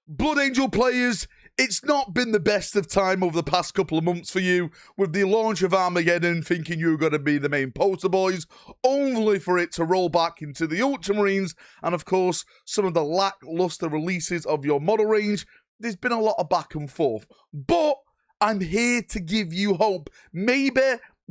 Blood Angel players, it's not been the best of time over the past couple of months for you, with the launch of Armageddon thinking you were going to be the main poster boys, only for it to roll back into the Ultramarines, and of course, some of the lackluster releases of your model range. There's been a lot of back and forth, but I'm here to give you hope. Maybe,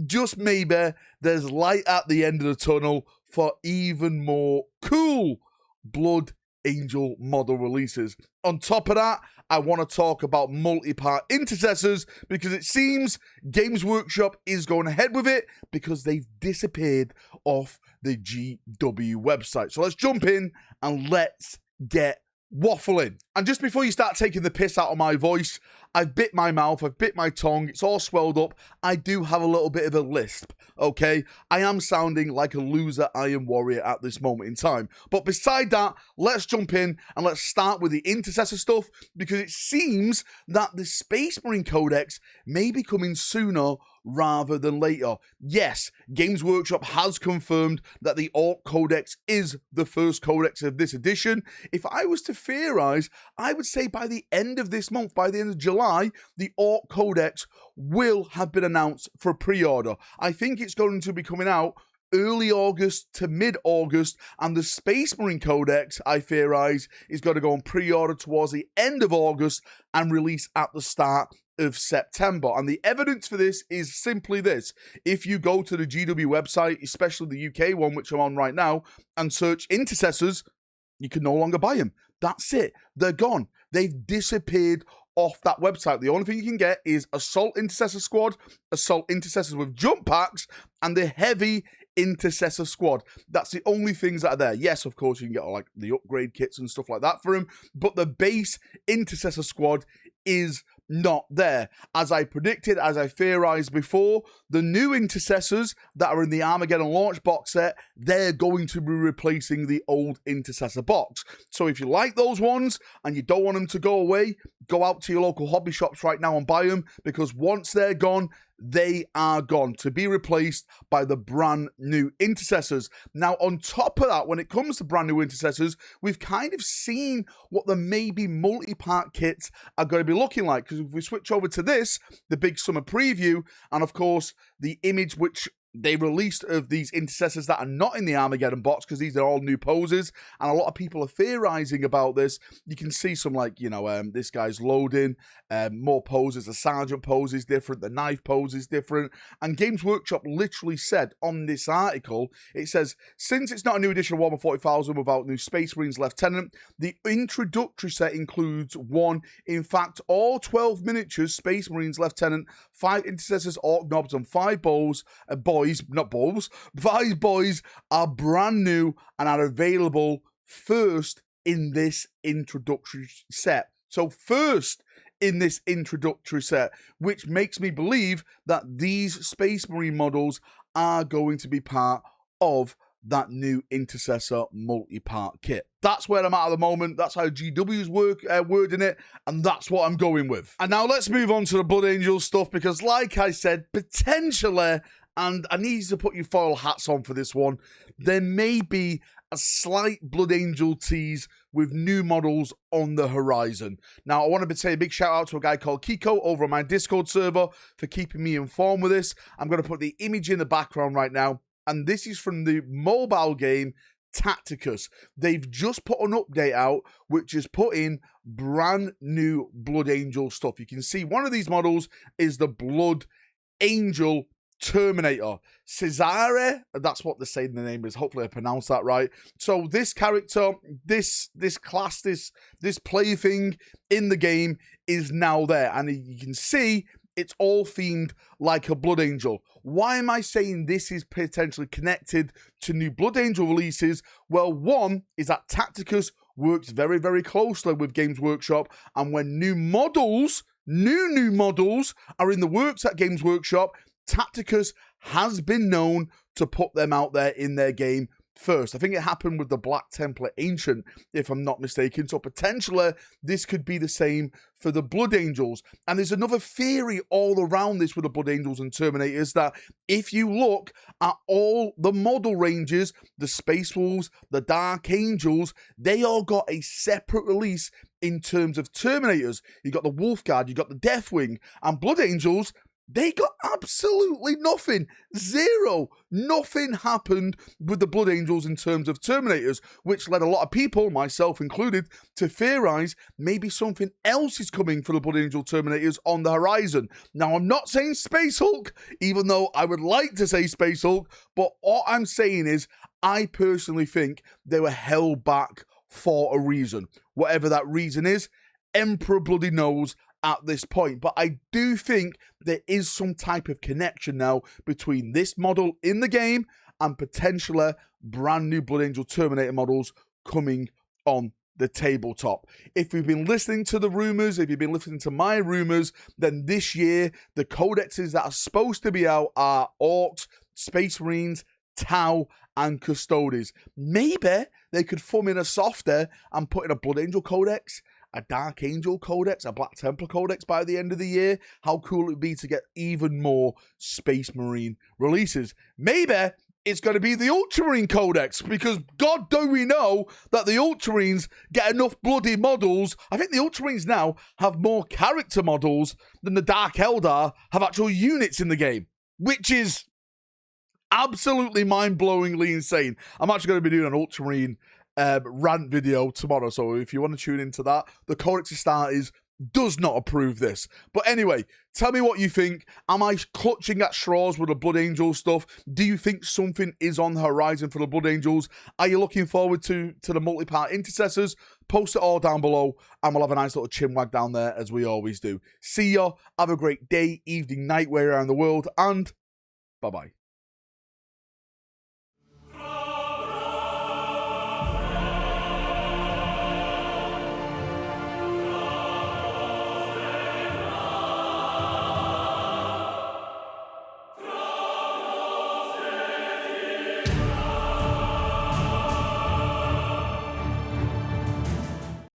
just maybe, there's light at the end of the tunnel for even more cool Blood Angel model releases. On top of that, I want to talk about multi-part Intercessors, because it seems Games Workshop is going ahead with it because they've disappeared off the GW website. So let's jump in and let's get waffling. And just before you start taking the piss out of my voice, I've bit my mouth, I've bit my tongue, it's all swelled up. I do have a little bit of a lisp, okay? I am sounding like a loser Iron Warrior at this moment in time. But beside that, let's jump in and let's start with the Intercessor stuff, because it seems that the Space Marine Codex may be coming sooner rather than later. Yes, Games Workshop has confirmed that the Orc Codex is the first codex of this edition. If I was to theorize, I would say by the end of this month, by the end of July, the Orc Codex will have been announced for pre-order. I think it's going to be coming out early August to mid-August, and the Space Marine Codex, I theorize, is going to go on pre-order towards the end of August and release at the start of September. And the evidence for this is simply this. If you go to the GW website, especially the UK one, which I'm on right now, and search Intercessors, you can no longer buy them. That's it. They're gone. They've disappeared off that website. The only thing you can get is Assault Intercessor Squad, Assault Intercessors with jump packs, and the Heavy Intercessor Squad. That's the only things that are there. Yes, of course, you can get like the upgrade kits and stuff like that for them, but the base Intercessor Squad is not there. As I predicted, as I theorized before, the new Intercessors that are in the Armageddon launch box set, they're going to be replacing the old Intercessor box. So if you like those ones and you don't want them to go away, go out to your local hobby shops right now and buy them, because once they're gone, they are gone to be replaced by the brand new Intercessors. Now, on top of that, when it comes to brand new Intercessors, we've kind of seen what the maybe multi-part kits are going to be looking like. Because if we switch over to this, the big summer preview, and of course, the image which they released of these Intercessors that are not in the Armageddon box, because these are all new poses, and a lot of people are theorizing about this. You can see some, like, you know, this guy's loading, more poses, the Sergeant pose is different, the Knife pose is different, and Games Workshop literally said on this article, it says, since it's not a new edition of Warhammer 40,000 without new Space Marines Lieutenant, the introductory set includes one, in fact, all 12 miniatures Space Marines Lieutenant, 5 Intercessors, Orc Knobs, and 5 bows, not balls, 5 boys are brand new and are available first in this introductory set. So first in this introductory set, which makes me believe that these Space Marine models are going to be part of that new Intercessor multi-part kit. That's where I'm at the moment. That's how GW's wording it, and that's what I'm going with. And now let's move on to the Blood Angel stuff, because like I said, potentially, and I need you to put your foil hats on for this one, there may be a slight Blood Angel tease with new models on the horizon. Now, I want to say a big shout out to a guy called Kiko over on my Discord server for keeping me informed with this. I'm going to put the image in the background right now, and this is from the mobile game Tacticus. They've just put an update out which is put in brand new Blood Angel stuff. You can see one of these models is the Blood Angel Terminator. Cesare, that's what they're saying the name is. Hopefully I pronounced that right. So this character, this class, this plaything in the game is now there. And you can see it's all themed like a Blood Angel. Why am I saying this is potentially connected to new Blood Angel releases? Well, one is that Tacticus works very, very closely with Games Workshop. And when new models, new models are in the works at Games Workshop, Tacticus has been known to put them out there in their game first. I think it happened with the Black Templar Ancient, if I'm not mistaken. So potentially this could be the same for the Blood Angels. And there's another theory all around this with the Blood Angels and Terminators, that if you look at all the model ranges, the Space Wolves, the Dark Angels, they all got a separate release in terms of Terminators. You got the Wolf Guard, you got the Deathwing, and Blood Angels, they got absolutely nothing. Zero. Nothing happened with the Blood Angels in terms of Terminators, which led a lot of people, myself included, to theorize maybe something else is coming for the Blood Angel Terminators on the horizon. Now, I'm not saying Space Hulk, even though I would like to say Space Hulk, but what I'm saying is I personally think they were held back for a reason. Whatever that reason is, Emperor bloody knows at this point. But I do think there is some type of connection now between this model in the game and potentially brand new Blood Angel Terminator models coming on the tabletop. If you've been listening to the rumors, if you've been listening to my rumors, then this year the codexes that are supposed to be out are Orcs, Space Marines, Tau, and Custodes. Maybe they could thumb in a softer and put in a Blood Angel Codex, a Dark Angel Codex, a Black Templar Codex by the end of the year. How cool it would be to get even more Space Marine releases. Maybe it's going to be the Ultramarine Codex, because God do we know that the Ultramarines get enough bloody models. I think the Ultramarines now have more character models than the Dark Eldar have actual units in the game, which is absolutely mind-blowingly insane. I'm actually going to be doing an Ultramarine rant video tomorrow, so if you want to tune into that, the Codex Astartes does not approve this. But anyway, tell me what you think. Am I clutching at straws with the Blood Angel stuff? Do you think something is on the horizon for the Blood Angels? Are you looking forward to the multi-part Intercessors? Post it all down below, and we'll have a nice little chinwag down there, as we always do. See ya. Have a great day, evening, night, way around the world, and bye-bye.